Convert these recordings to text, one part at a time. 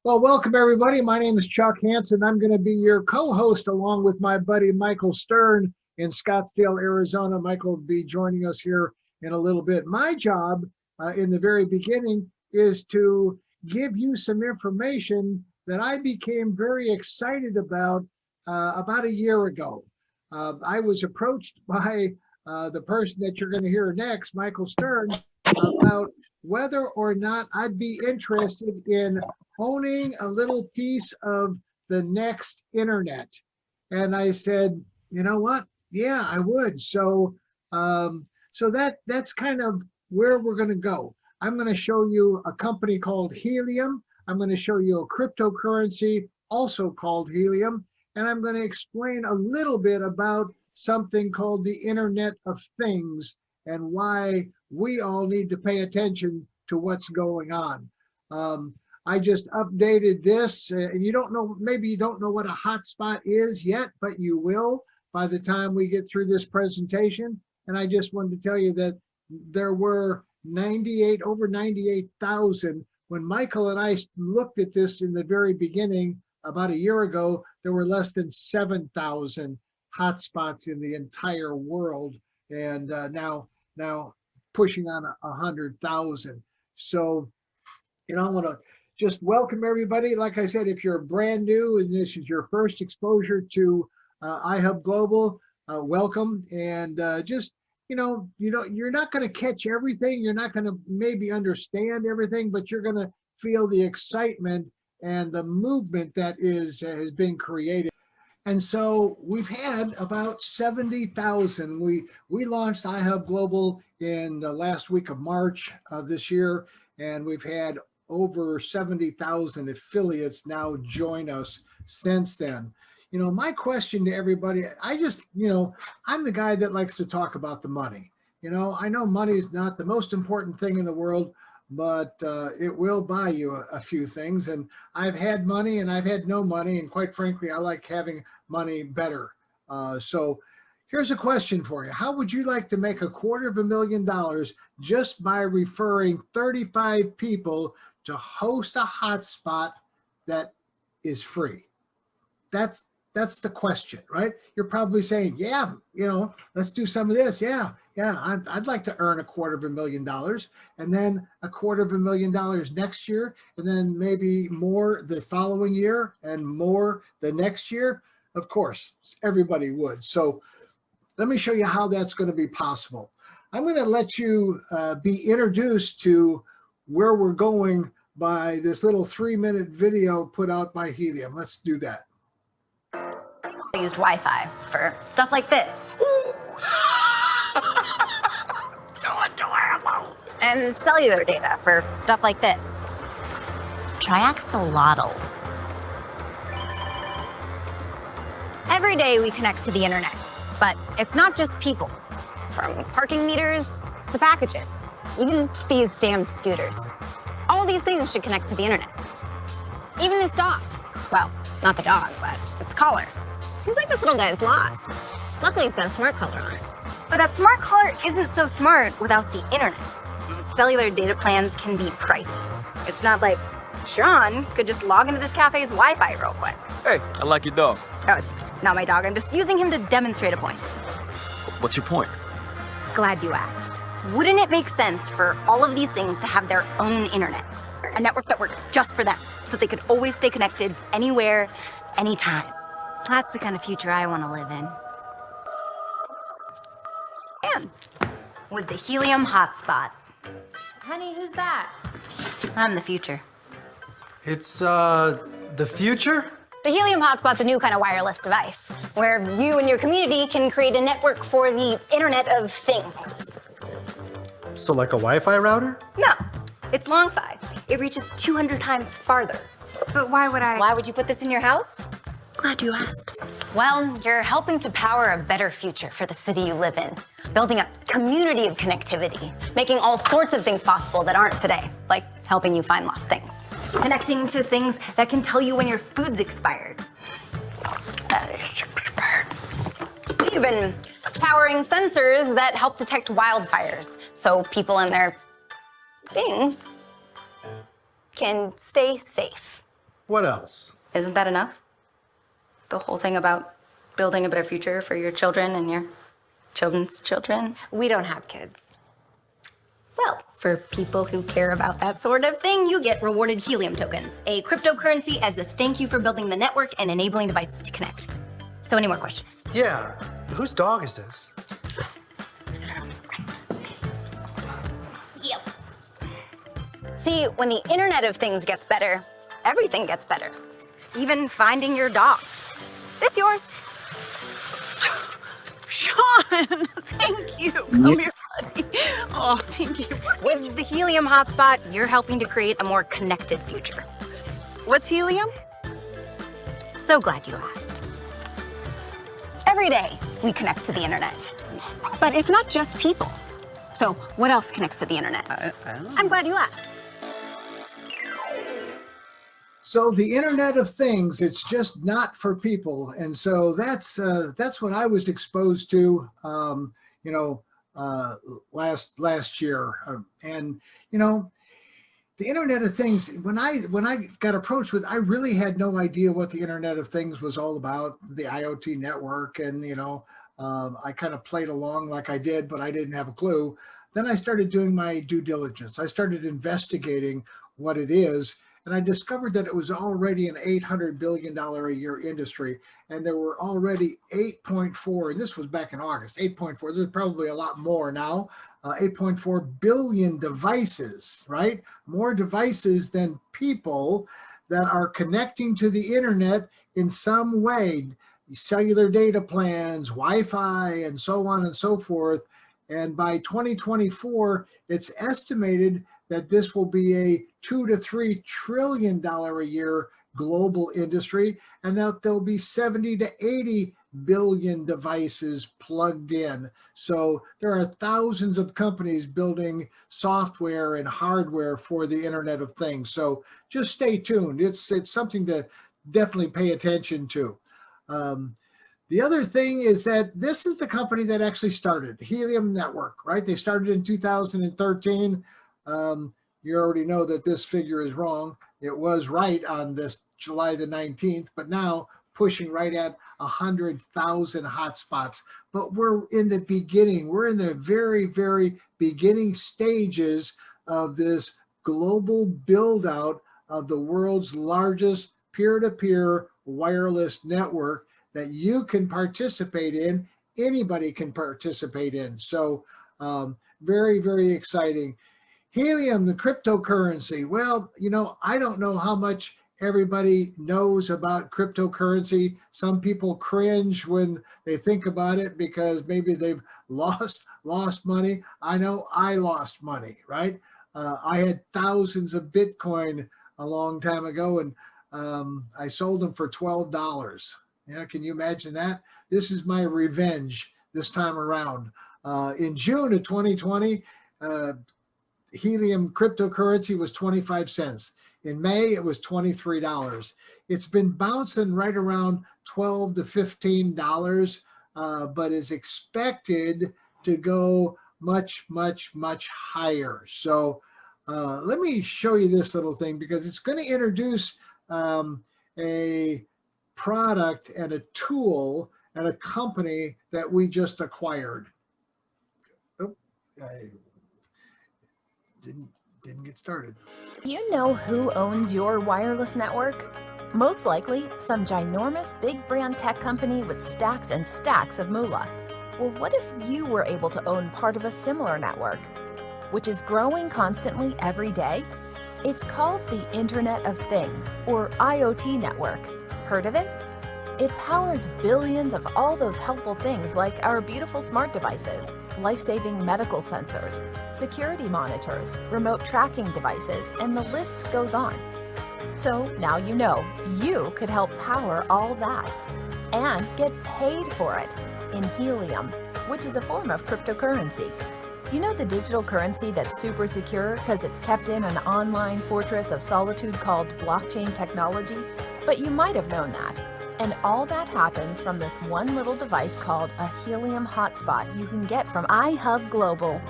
Well, welcome everybody. My name is Chuck Hanson. I'm going to be your co-host along with my buddy Michael Stern in Scottsdale, Arizona. Michael will be joining us here in a little bit. My job in the very beginning is to give you some information that I became very excited about a year ago. I was approached by the person that you're going to hear next, Michael Stern, about whether or not I'd be interested in owning a little piece of the next internet. And I said, you know what? Yeah, I would. So that's kind of where we're going to go. I'm going to show you a company called Helium. I'm going to show you a cryptocurrency also called Helium. And I'm going to explain a little bit about something called the Internet of Things and why we all need to pay attention to what's going on. I just updated this, and you don't know, maybe you don't know what a hotspot is yet, but you will by the time we get through this presentation. And I just wanted to tell you that there were over 98,000. When Michael and I looked at this in the very beginning, about a year ago, there were less than 7,000 hotspots in the entire world, and now pushing on 100,000. So, I want to just welcome everybody. Like I said, if you're brand new and this is your first exposure to iHub Global, welcome. And you're not going to catch everything. You're not going to maybe understand everything, but you're going to feel the excitement and the movement that has been created. And so we've had about 70,000. We launched iHub Global in the last week of March of this year, and we've had over 70,000 affiliates now join us since then. My question to everybody, I'm the guy that likes to talk about the money. I know money is not the most important thing in the world, but it will buy you a few things. And I've had money and I've had no money. And quite frankly, I like having money better. So here's a question for you. How would you like to make $250,000 just by referring 35 people to host a hotspot that is free? That's the question, right? You're probably saying, yeah, let's do some of this. Yeah, I'd like to earn $250,000, and then $250,000 next year, and then maybe more the following year, and more the next year. Of course, everybody would. So let me show you how that's going to be possible. I'm going to let you be introduced to where we're going by this little 3-minute video put out by Helium. Let's do that. I used Wi-Fi for stuff like this. So adorable. And cellular data for stuff like this. Triaxolotl. Every day we connect to the internet, but it's not just people. From parking meters to packages, even these damn scooters. All these things should connect to the internet. Even this dog. Well, not the dog, but its collar. Seems like this little guy is lost. Luckily, he's got a smart collar on it. But that smart collar isn't so smart without the internet. Cellular data plans can be pricey. It's not like Sean could just log into this cafe's Wi-Fi real quick. Hey, I like your dog. Oh, it's not my dog. I'm just using him to demonstrate a point. What's your point? Glad you asked. Wouldn't it make sense for all of these things to have their own internet? A network that works just for them, so they could always stay connected anywhere, anytime. That's the kind of future I want to live in. And with the Helium hotspot. Honey, who's that? I'm the future. It's, the future? The Helium hotspot's a new kind of wireless device, where you and your community can create a network for the Internet of Things. So like a Wi-Fi router? No, it's long-fi. It reaches 200 times farther. But why would I? Why would you put this in your house? Glad you asked. Well, you're helping to power a better future for the city you live in, building a community of connectivity, making all sorts of things possible that aren't today, like helping you find lost things, connecting to things that can tell you when your food's expired. That is expired. Even powering sensors that help detect wildfires, so people and their things can stay safe. What else? Isn't that enough? The whole thing about building a better future for your children and your children's children? We don't have kids. Well, for people who care about that sort of thing, you get rewarded helium tokens, a cryptocurrency as a thank you for building the network and enabling devices to connect. So any more questions? Yeah, whose dog is this? Yep. See, when the Internet of Things gets better, everything gets better. Even finding your dog. This yours? Sean, thank you. Come here, buddy. Oh, thank you. With the Helium hotspot, you're helping to create a more connected future. What's helium? So glad you asked. Every day, we connect to the Internet. But it's not just people. So what else connects to the Internet? I don't know. I'm glad you asked. So the Internet of Things, it's just not for people. And so that's what I was exposed to, last year. And, the Internet of Things, when I got approached with, I really had no idea what the Internet of Things was all about, the IoT network. And, I kind of played along like I did, but I didn't have a clue. Then I started doing my due diligence. I started investigating what it is. And I discovered that it was already an $800 billion a year industry. And there were already 8.4, and this was back in August, 8.4, there's probably a lot more now, 8.4 billion devices, right? More devices than people that are connecting to the internet in some way, cellular data plans, Wi-Fi, and so on and so forth. And by 2024, it's estimated that this will be a $2 to $3 trillion a year global industry, and that there'll be 70 to 80 billion devices plugged in. So there are thousands of companies building software and hardware for the Internet of Things. So just stay tuned. It's something to definitely pay attention to. The other thing is that this is the company that actually started Helium Network, right? They started in 2013. You already know that this figure is wrong. It was right on this July the 19th, but now pushing right at 100,000 hotspots. But we're in the beginning. We're in the very, very beginning stages of this global build out of the world's largest peer-to-peer wireless network that you can participate in. Anybody can participate in. So very, very exciting. Helium, the cryptocurrency. Well, I don't know how much everybody knows about cryptocurrency. Some people cringe when they think about it because maybe they've lost money. I know I lost money, right? I had thousands of Bitcoin a long time ago, and I sold them for $12. Can you imagine that? This is my revenge this time around. In June of 2020, Helium cryptocurrency was 25 cents. In May, it was $23. It's been bouncing right around $12 to $15, but is expected to go much, much, much higher. So let me show you this little thing because it's going to introduce a product and a tool and a company that we just acquired. Oh, I didn't get started. You know who owns your wireless network? Most likely, some ginormous big brand tech company with stacks and stacks of moolah. Well, what if you were able to own part of a similar network, which is growing constantly every day? It's called the Internet of Things, or IoT network. Heard of it? It powers billions of all those helpful things like our beautiful smart devices, life-saving medical sensors, security monitors, remote tracking devices, and the list goes on. So now you know you could help power all that and get paid for it in helium, which is a form of cryptocurrency. You know the digital currency that's super secure because it's kept in an online fortress of solitude called blockchain technology? But you might have known that. And all that happens from this one little device called a helium hotspot you can get from iHub Global.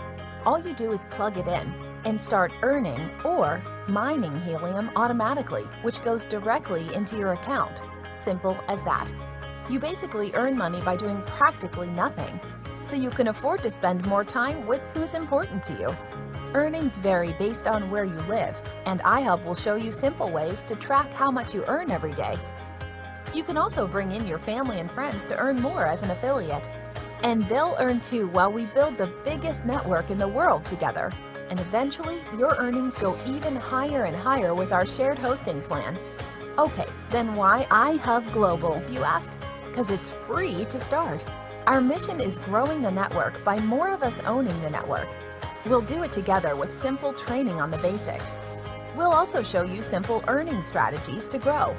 All you do is plug it in and start earning or mining helium automatically, which goes directly into your account. Simple as that. You basically earn money by doing practically nothing, so you can afford to spend more time with who's important to you. Earnings vary based on where you live, and iHub will show you simple ways to track how much you earn every day. You can also bring in your family and friends to earn more as an affiliate. And they'll earn too while we build the biggest network in the world together. And eventually, your earnings go even higher and higher with our shared hosting plan. Okay, then why iHub Global, you ask? Because it's free to start. Our mission is growing the network by more of us owning the network. We'll do it together with simple training on the basics. We'll also show you simple earning strategies to grow.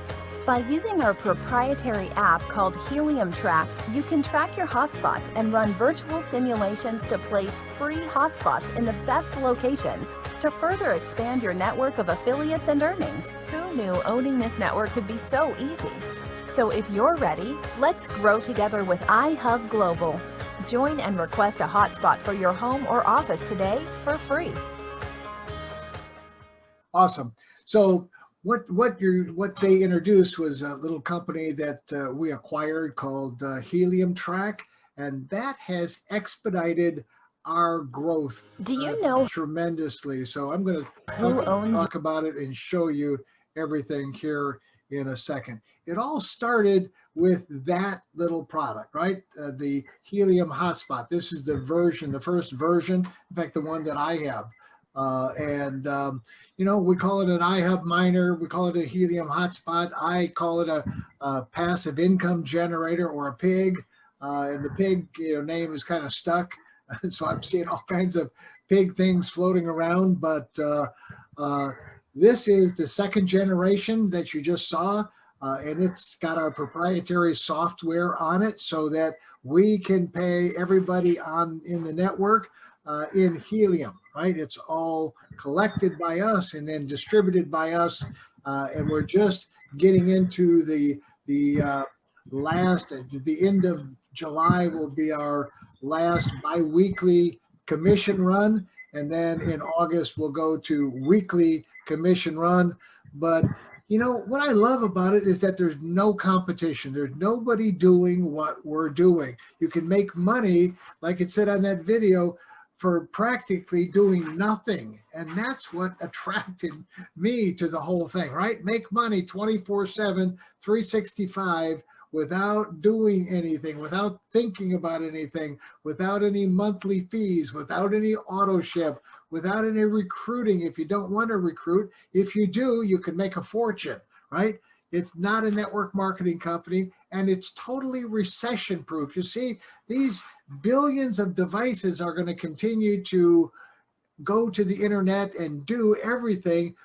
By using our proprietary app called Helium Track, you can track your hotspots and run virtual simulations to place free hotspots in the best locations to further expand your network of affiliates and earnings. Who knew owning this network could be so easy? So if you're ready, let's grow together with iHub Global. Join and request a hotspot for your home or office today for free. Awesome. So what they introduced was a little company that we acquired called Helium Track, and that has expedited our growth Do you know tremendously. So I'm going who to owns talk about it and show you everything here in a second. It all started with that little product, right? The Helium Hotspot. This is the first version, in fact, the one that I have. We call it an iHub miner. We call it a Helium Hotspot. I call it a passive income generator, or a pig. And the pig, name is kind of stuck. So I'm seeing all kinds of pig things floating around. But this is the second generation that you just saw. And it's got our proprietary software on it so that we can pay everybody in the network in helium, right? It's all collected by us and then distributed by us. And we're just getting into the end of July will be our last bi-weekly commission run. And then in August, we'll go to weekly commission run. But what I love about it is that there's no competition. There's nobody doing what we're doing. You can make money, like it said on that video, for practically doing nothing. And that's what attracted me to the whole thing, right? Make money 24/7, 365 without doing anything, without thinking about anything, without any monthly fees, without any auto ship, without any recruiting. If you don't want to recruit, if you do, you can make a fortune, right? It's not a network marketing company, and it's totally recession proof. You see, these billions of devices are going to continue to go to the internet and do everything.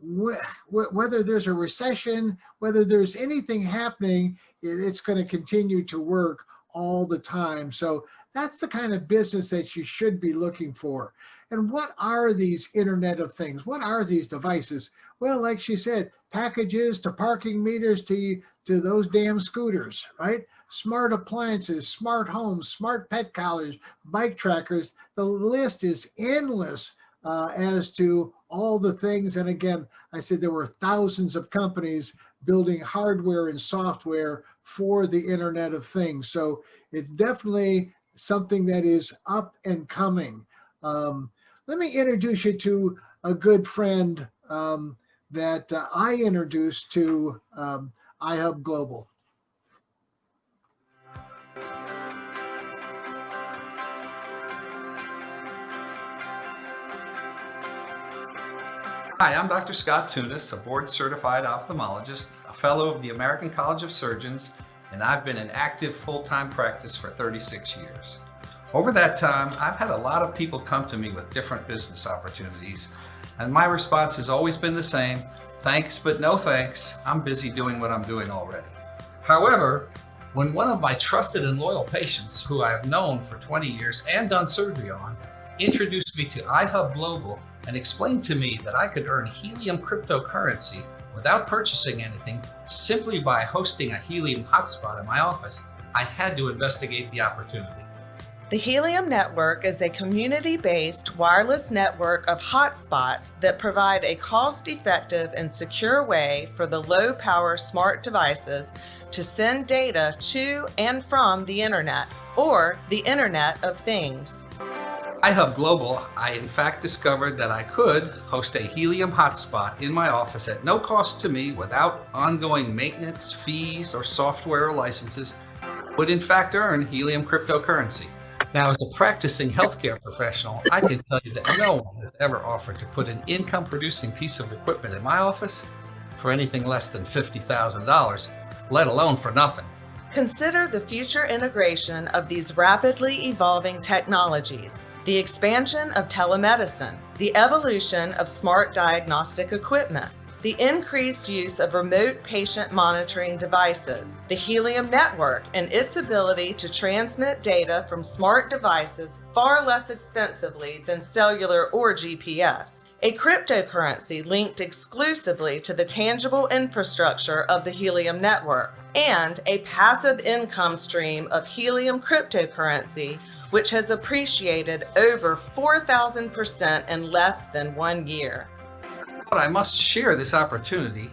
Whether there's a recession, whether there's anything happening, it's going to continue to work all the time. So that's the kind of business that you should be looking for. And what are these Internet of Things? What are these devices? Well, like she said, packages to parking meters to those damn scooters, right? Smart appliances, smart homes, smart pet collars, bike trackers. The list is endless as to all the things. And again, I said there were thousands of companies building hardware and software for the Internet of Things. So it's definitely something that is up and coming. Let me introduce you to a good friend that I introduced to iHub Global. Hi, I'm Dr. Scott Tunis, a board-certified ophthalmologist, a fellow of the American College of Surgeons, and I've been in active full-time practice for 36 years. Over that time, I've had a lot of people come to me with different business opportunities, and my response has always been the same: thanks, but no thanks. I'm busy doing what I'm doing already. However, when one of my trusted and loyal patients, who I have known for 20 years and done surgery on, introduced me to iHub Global and explained to me that I could earn helium cryptocurrency without purchasing anything simply by hosting a helium hotspot in my office, I had to investigate the opportunity. The Helium Network is a community-based wireless network of hotspots that provide a cost-effective and secure way for the low-power smart devices to send data to and from the Internet, or the Internet of Things. iHub Global, I in fact discovered that I could host a Helium hotspot in my office at no cost to me without ongoing maintenance, fees, or software or licenses, would in fact earn Helium cryptocurrency. Now, as a practicing healthcare professional, I can tell you that no one has ever offered to put an income-producing piece of equipment in my office for anything less than $50,000, let alone for nothing. Consider the future integration of these rapidly evolving technologies, the expansion of telemedicine, the evolution of smart diagnostic equipment, the increased use of remote patient monitoring devices, the Helium network and its ability to transmit data from smart devices far less expensively than cellular or GPS, a cryptocurrency linked exclusively to the tangible infrastructure of the Helium network, and a passive income stream of Helium cryptocurrency, which has appreciated over 4,000% in less than 1 year. But I must share this opportunity,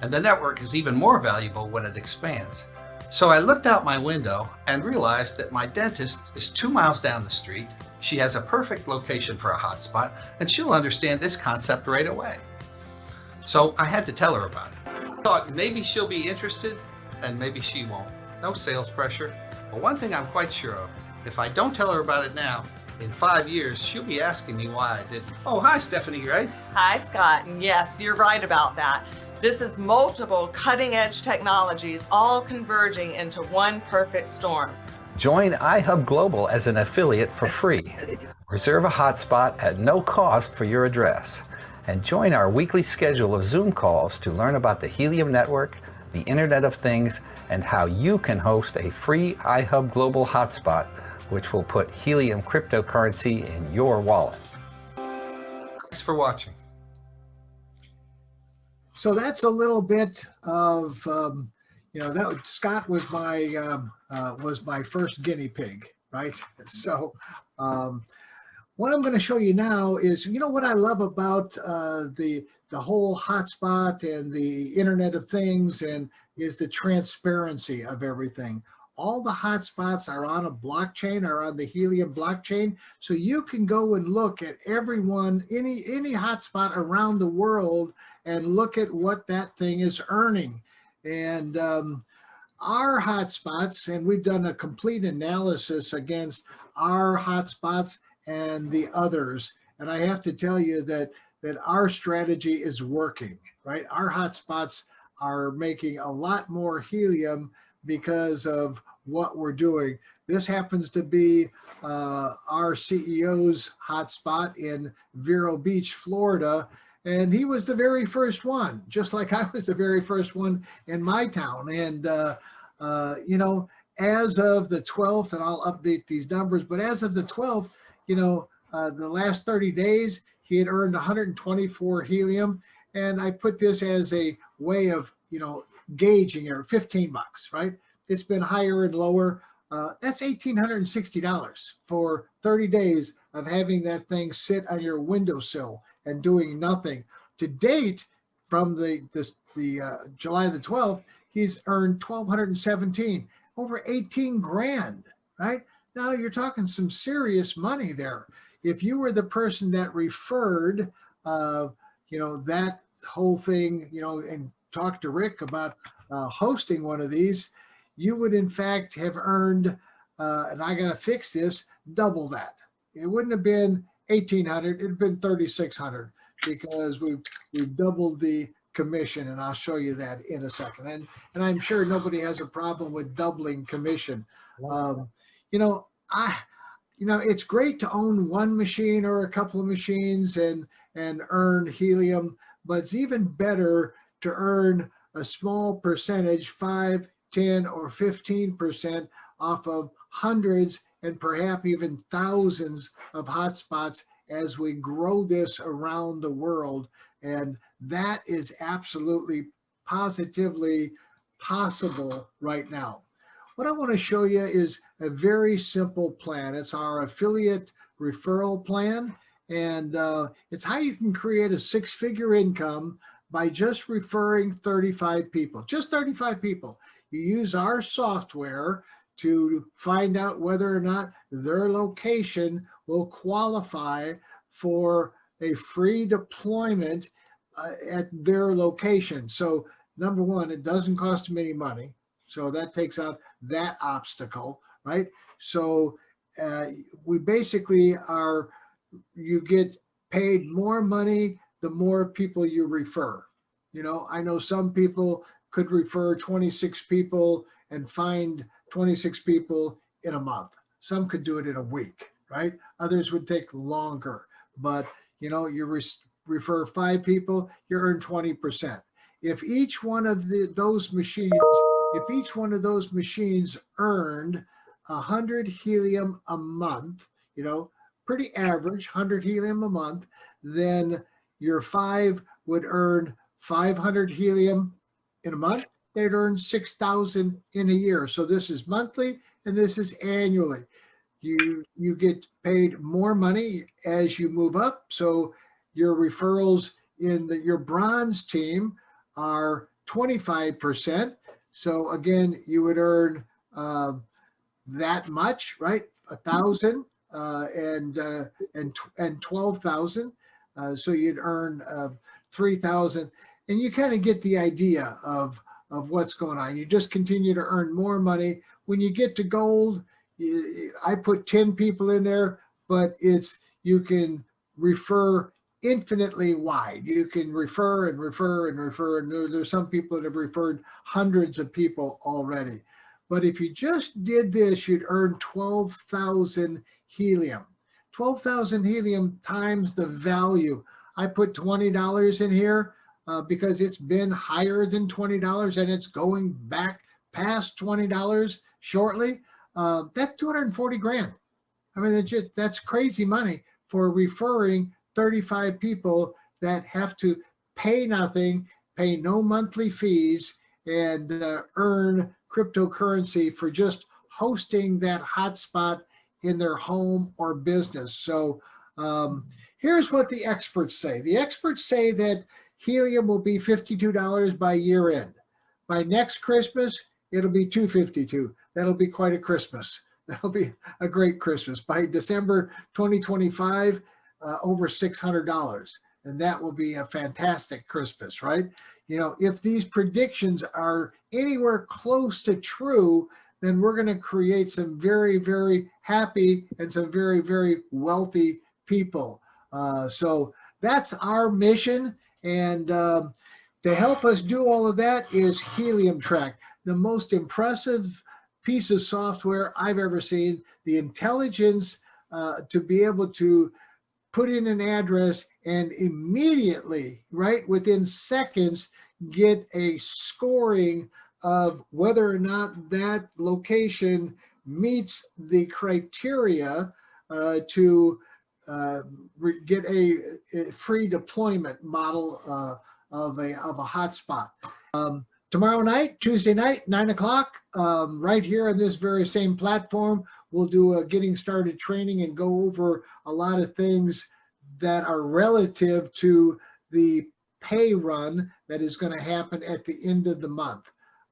and the network is even more valuable when it expands. So I looked out my window and realized that my dentist is 2 miles down the street. She has a perfect location for a hotspot, and she'll understand this concept right away. So I had to tell her about it. Thought maybe she'll be interested, and maybe she won't. No sales pressure. But one thing I'm quite sure of, if I don't tell her about it now, in 5 years, she'll be asking me why I didn't. Oh, hi, Stephanie, right? Hi, Scott, and yes, you're right about that. This is multiple cutting-edge technologies all converging into one perfect storm. Join iHub Global as an affiliate for free. Reserve a hotspot at no cost for your address. And join our weekly schedule of Zoom calls to learn about the Helium network, the Internet of Things, and how you can host a free iHub Global hotspot, which will put Helium cryptocurrency in your wallet. Thanks for watching. So that's a little bit of, that Scott was my first guinea pig, right? So what I'm going to show you now is, what I love about the whole hotspot and the Internet of Things and is the transparency of everything. All the hotspots are on a blockchain, are on the Helium blockchain, so you can go and look at everyone, any hotspot around the world, and look at what that thing is earning. And our hotspots, and we've done a complete analysis against our hotspots and the others. And I have to tell you that our strategy is working, right? Our hotspots are making a lot more Helium because of what we're doing. This happens to be our CEO's hotspot in Vero Beach, Florida. And he was the very first one, just like I was the very first one in my town. And, as of the 12th, and I'll update these numbers, but as of the 12th, the last 30 days, he had earned 124 Helium. And I put this as a way of, gauging it, $15, right? It's been higher and lower. That's $1,860 for 30 days of having that thing sit on your windowsill and doing nothing. To date, from the July the 12th, he's earned 1,217, over 18 grand, right? Now you're talking some serious money there. If you were the person that referred, that whole thing, and talked to Rick about hosting one of these, you would in fact have earned, and I got to fix this, double that. It wouldn't have been 1,800, it'd been 3,600 because we've doubled the commission, and I'll show you that in a second. And I'm sure nobody has a problem with doubling commission. It's great to own one machine or a couple of machines and earn Helium, but it's even better to earn a small percentage, 5, 10, or 15% off of hundreds and perhaps even thousands of hotspots as we grow this around the world. And that is absolutely, positively possible right now. what I want to show you is a very simple plan. It's our affiliate referral plan, and it's how you can create a six-figure income by just referring 35 people, just 35 people. You use our software to find out whether or not their location will qualify for a free deployment at their location. So number one, it doesn't cost them any money. So that takes out that obstacle, right? So we basically are, you get paid more money the more people you refer. You know, I know some people could refer 26 people and find 26 people in a month. Some could do it in a week, right? Others would take longer, but you know, you refer 5 people, you earn 20%. If each one of those machines earned 100 helium a month, you know, pretty average, 100 helium a month, then your 5 would earn 500 helium in a month. They'd earn 6,000 in a year. So this is monthly and this is annually. You get paid more money as you move up. So your referrals in your bronze team are 25%. So again, you would earn that much, right? 1,000 and 12,000. So you'd earn 3,000, and you kind of get the idea of what's going on. You just continue to earn more money. When you get to gold, I put 10 people in there, but you can refer infinitely wide. You can refer and refer and refer, and there's some people that have referred hundreds of people already. But if you just did this, you'd earn 12,000 helium. 12,000 helium times the value. I put $20 in here because it's been higher than $20 and it's going back past $20 shortly. That's 240 grand. I mean, that's crazy money for referring 35 people that have to pay nothing, pay no monthly fees, and earn cryptocurrency for just hosting that hotspot in their home or business. So here's what the experts say. The experts say that helium will be $52 by year end. By next Christmas, it'll be $252. That'll be quite a Christmas. That'll be a great Christmas. By December 2025, over $600. And that will be a fantastic Christmas, right? You know, if these predictions are anywhere close to true, then we're going to create some very, very happy and some very, very wealthy people. So that's our mission. And to help us do all of that is Helium Track, the most impressive piece of software I've ever seen. The intelligence to be able to put in an address and immediately, right, within seconds, get a scoring of whether or not that location meets the criteria to get a free deployment model of a hotspot. Tomorrow night, Tuesday night, 9 o'clock, right here on this very same platform, we'll do a getting started training and go over a lot of things that are relative to the pay run that is going to happen at the end of the month.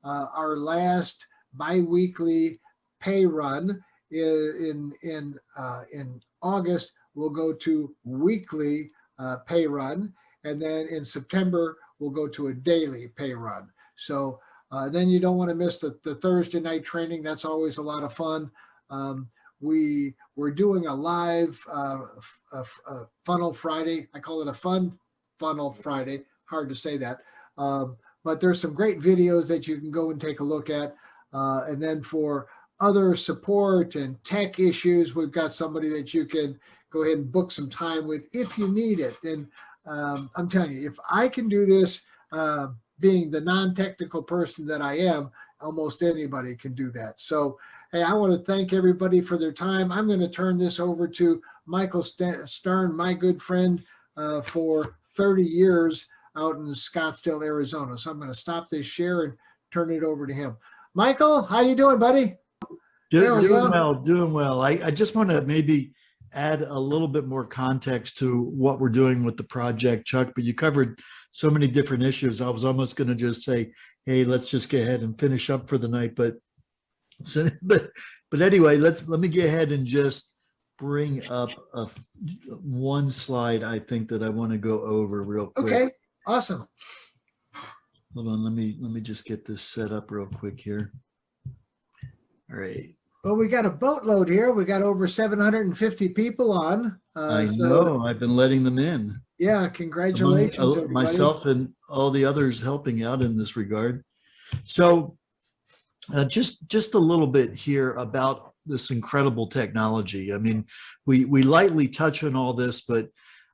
Our last bi-weekly pay run in August will go to weekly pay run, and then in September we'll go to a daily pay run. So then you don't want to miss the Thursday night training. That's always a lot of fun. We're doing a live Funnel Friday. I call it a fun Funnel Friday. Hard to say that. But there's some great videos that you can go and take a look at. And then for other support and tech issues, we've got somebody that you can go ahead and book some time with if you need it. And I'm telling you, if I can do this, being the non-technical person that I am, almost anybody can do that. So, hey, I want to thank everybody for their time. I'm going to turn this over to Michael Stern, my good friend for 30 years out in Scottsdale, Arizona. So I'm going to stop this share and turn it over to him. Michael, how you doing, buddy? There we Doing go. well, doing well. I just want to maybe add a little bit more context to what we're doing with the project, Chuck, but you covered so many different issues. I was almost going to just say, hey, let's just go ahead and finish up for the night. But anyway, let me go ahead and just bring up one slide I think that I want to go over real quick. Okay, awesome. Hold on, let me just get this set up real quick here. All right. Well, we got a boatload here. We got over 750 people on. I know. I've been letting them in. Yeah, congratulations, everybody. Myself and all the others helping out in this regard. So just a little bit here about this incredible technology. I mean, we lightly touch on all this, but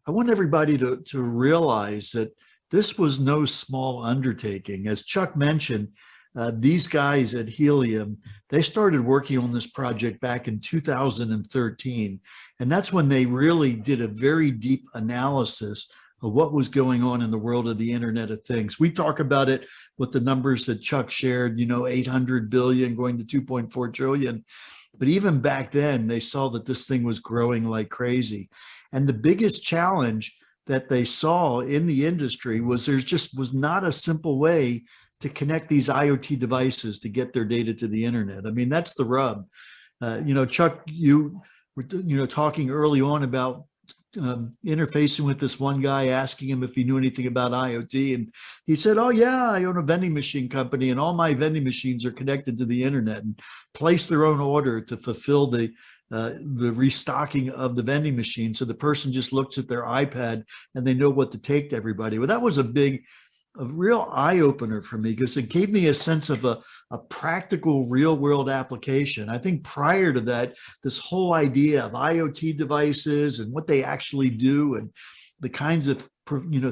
I want everybody to realize that this was no small undertaking. As Chuck mentioned, these guys at Helium, they started working on this project back in 2013. And that's when they really did a very deep analysis of what was going on in the world of the Internet of Things. We talk about it with the numbers that Chuck shared, 800 billion going to 2.4 trillion. But even back then, they saw that this thing was growing like crazy. And the biggest challenge that they saw in the industry was there just was not a simple way to connect these IoT devices to get their data to the internet. I mean, that's the rub. Chuck, you were talking early on about interfacing with this one guy, asking him if he knew anything about IoT. And he said, oh yeah, I own a vending machine company and all my vending machines are connected to the internet and place their own order to fulfill the restocking of the vending machine. So the person just looks at their iPad and they know what to take to everybody. Well, that was a real eye-opener for me because it gave me a sense of a practical real-world application. I think prior to that, this whole idea of IoT devices and what they actually do and the kinds of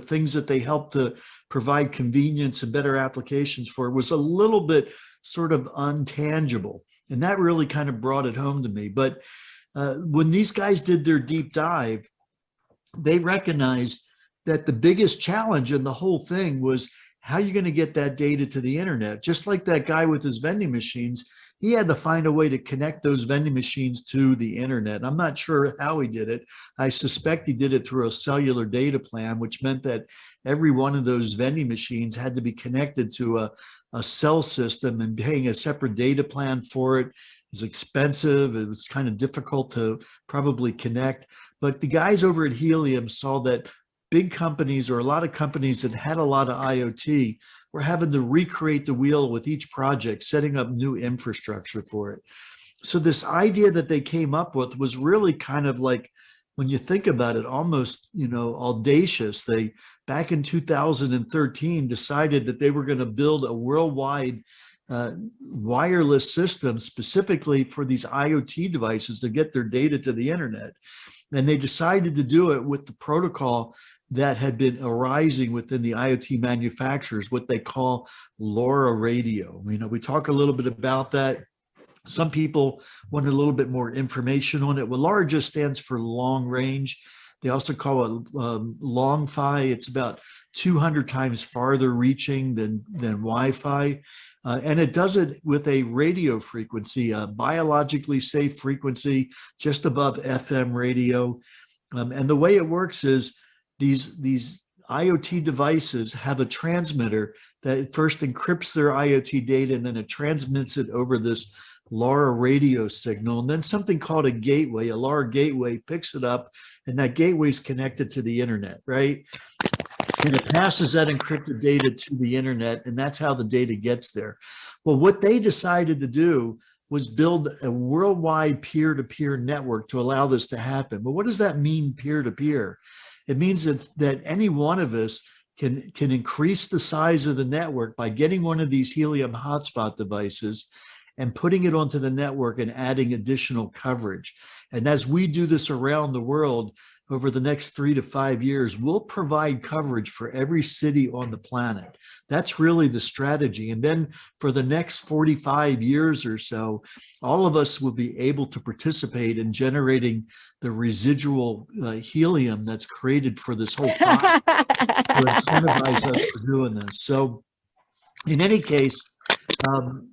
things that they help to provide convenience and better applications for was a little bit sort of untangible. And that really kind of brought it home to me. But when these guys did their deep dive, they recognized that the biggest challenge in the whole thing was how you're going to get that data to the internet. Just like that guy with his vending machines, he had to find a way to connect those vending machines to the internet. I'm not sure how he did it. I suspect he did it through a cellular data plan, which meant that every one of those vending machines had to be connected to a cell system, and paying a separate data plan for it is expensive. It was kind of difficult to probably connect. But the guys over at Helium saw that big companies, or a lot of companies that had a lot of IoT, were having to recreate the wheel with each project, setting up new infrastructure for it. So this idea that they came up with was really kind of like, when you think about it, almost, audacious. They, back in 2013, decided that they were going to build a worldwide wireless system specifically for these IoT devices to get their data to the internet. And they decided to do it with the protocol that had been arising within the IoT manufacturers, what they call LoRa radio. We talk a little bit about that. Some people want a little bit more information on it. Well, LoRa just stands for long range. They also call it long-fi. It's about 200 times farther reaching than Wi-Fi. And it does it with a radio frequency, a biologically safe frequency, just above FM radio. And the way it works is these IoT devices have a transmitter that first encrypts their IoT data, and then it transmits it over this LoRa radio signal. And then something called a gateway, a LoRa gateway, picks it up, and that gateway is connected to the internet, right? And it passes that encrypted data to the internet, and that's how the data gets there. Well, what they decided to do was build a worldwide peer-to-peer network to allow this to happen. But what does that mean, peer-to-peer? It means that any one of us can increase the size of the network by getting one of these Helium hotspot devices and putting it onto the network and adding additional coverage. And as we do this around the world over the next 3 to 5 years, we'll provide coverage for every city on the planet. That's really the strategy. And then for the next 45 years or so, all of us will be able to participate in generating the residual helium that's created for this whole project to incentivize us for doing this. So in any case,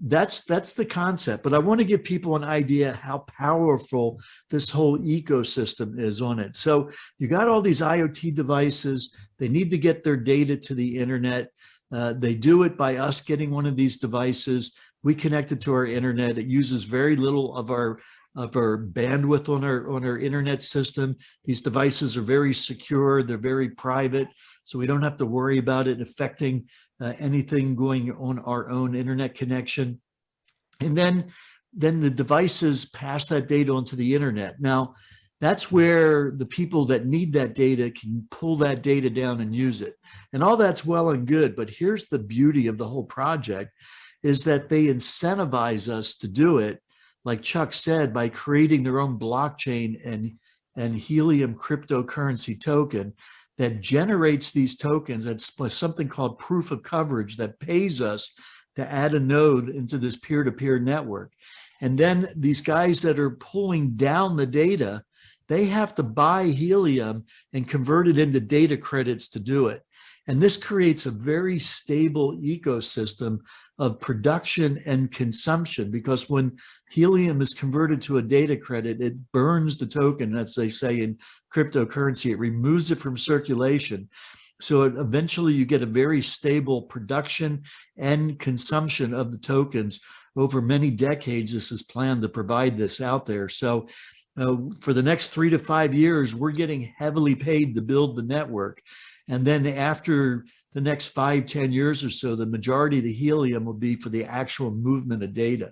That's the concept. But I want to give people an idea how powerful this whole ecosystem is on it. So you got all these IoT devices. They need to get their data to the internet. They do it by us getting one of these devices. We connect it to our internet. It uses very little of our bandwidth on our internet system. These devices are very secure. They're very private, so we don't have to worry about it affecting anything going on our own internet connection. And then the devices pass that data onto the internet. Now, that's where the people that need that data can pull that data down and use it. And all that's well and good, but here's the beauty of the whole project is that they incentivize us to do it, like Chuck said, by creating their own blockchain and Helium cryptocurrency token that generates these tokens. That's something called proof of coverage that pays us to add a node into this peer-to-peer network. And then these guys that are pulling down the data, they have to buy Helium and convert it into data credits to do it. And this creates a very stable ecosystem of production and consumption, because when Helium is converted to a data credit, it burns the token, as they say in cryptocurrency. It removes it from circulation. So eventually you get a very stable production and consumption of the tokens over many decades. This is planned to provide this out there. So for the next 3 to 5 years, we're getting heavily paid to build the network. And then after the next 5-10 years or so, the majority of the Helium will be for the actual movement of data.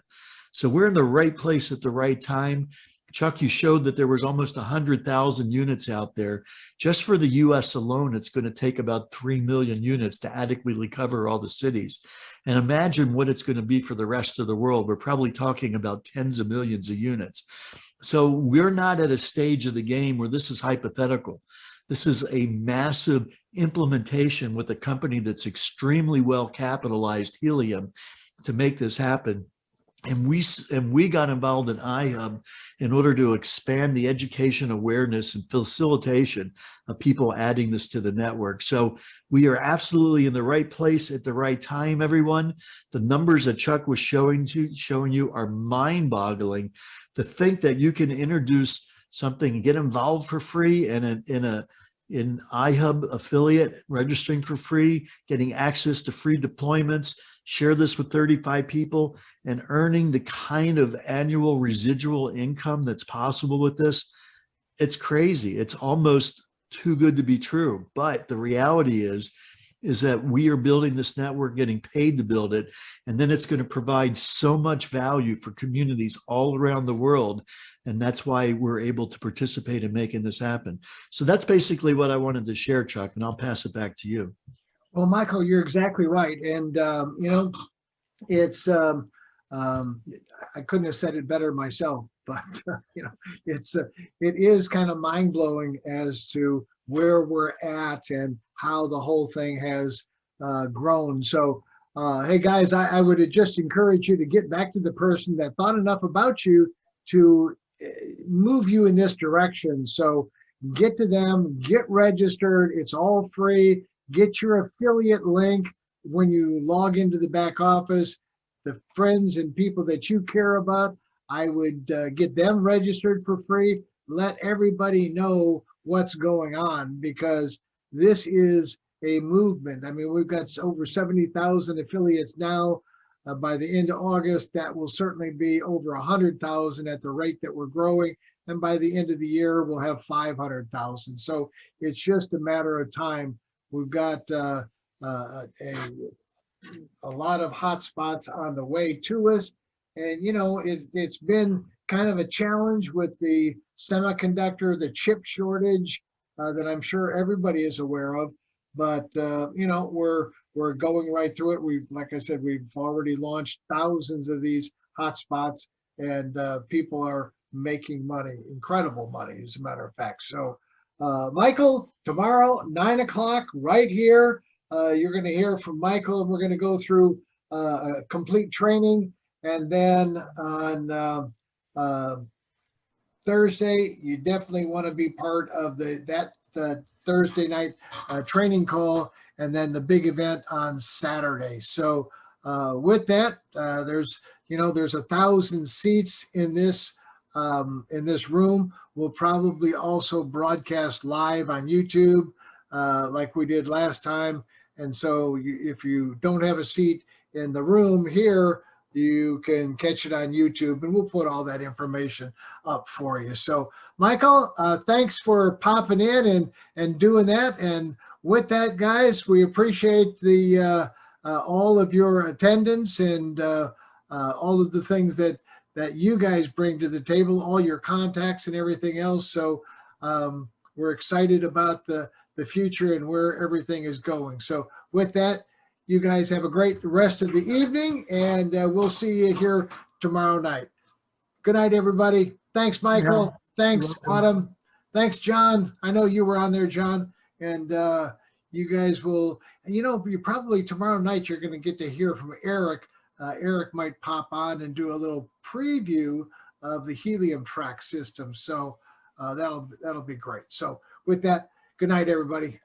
So we're in the right place at the right time. Chuck, you showed that there was almost 100,000 units out there. Just for the US alone, it's going to take about 3 million units to adequately cover all the cities. And imagine what it's going to be for the rest of the world. We're probably talking about tens of millions of units. So we're not at a stage of the game where this is hypothetical. This is a massive implementation with a company that's extremely well capitalized, Helium, to make this happen. And we got involved in iHub in order to expand the education awareness and facilitation of people adding this to the network. So we are absolutely in the right place at the right time, everyone. The numbers that Chuck was showing you are mind-boggling. To think that you can introduce something and get involved for free and in iHub affiliate, registering for free, getting access to free deployments, share this with 35 people, and earning the kind of annual residual income that's possible with this. It's crazy. It's almost too good to be true. But the reality is that we are building this network, getting paid to build it, and then it's going to provide so much value for communities all around the world. And that's why we're able to participate in making this happen. So that's basically what I wanted to share, Chuck, and I'll pass it back to you. Well, Michael, you're exactly right. And, it's, I couldn't have said it better myself, but, it is kind of mind blowing as to where we're at and how the whole thing has grown. So, hey guys, I would just encourage you to get back to the person that thought enough about you to move you in this direction. So get to them, get registered. It's all free. Get your affiliate link when you log into the back office. The friends and people that you care about, I would get them registered for free. Let everybody know what's going on, because this is a movement. I mean, we've got over 70,000 affiliates now. By the end of August, that will certainly be over 100,000 at the rate that we're growing. And by the end of the year, we'll have 500,000. So it's just a matter of time. We've got a lot of hotspots on the way to us. And, it's been kind of a challenge with the semiconductor, the chip shortage that I'm sure everybody is aware of. But, we're going right through it. Like I said, we've already launched thousands of these hotspots, and people are making money, incredible money, as a matter of fact. So, Michael, tomorrow, 9 o'clock, right here, you're going to hear from Michael, and we're going to go through a complete training. And then on Thursday, you definitely want to be part of that Thursday night training call, and then the big event on Saturday. So with that, there's 1,000 seats in this room. We'll probably also broadcast live on YouTube like we did last time. And so if you don't have a seat in the room here, you can catch it on YouTube, and we'll put all that information up for you. So, Michael, thanks for popping in and doing that. And with that, guys, we appreciate the all of your attendance and all of the things that you guys bring to the table, all your contacts and everything else. So we're excited about the future and where everything is going. So with that, you guys have a great rest of the evening, and we'll see you here tomorrow night. Good night, everybody. Thanks, Michael. Yeah. Thanks, Autumn. Thanks, John. I know you were on there, John. And you guys will, you probably tomorrow night you're going to get to hear from Eric. Eric might pop on and do a little preview of the helium track system. So that'll be great. So with that, good night, everybody.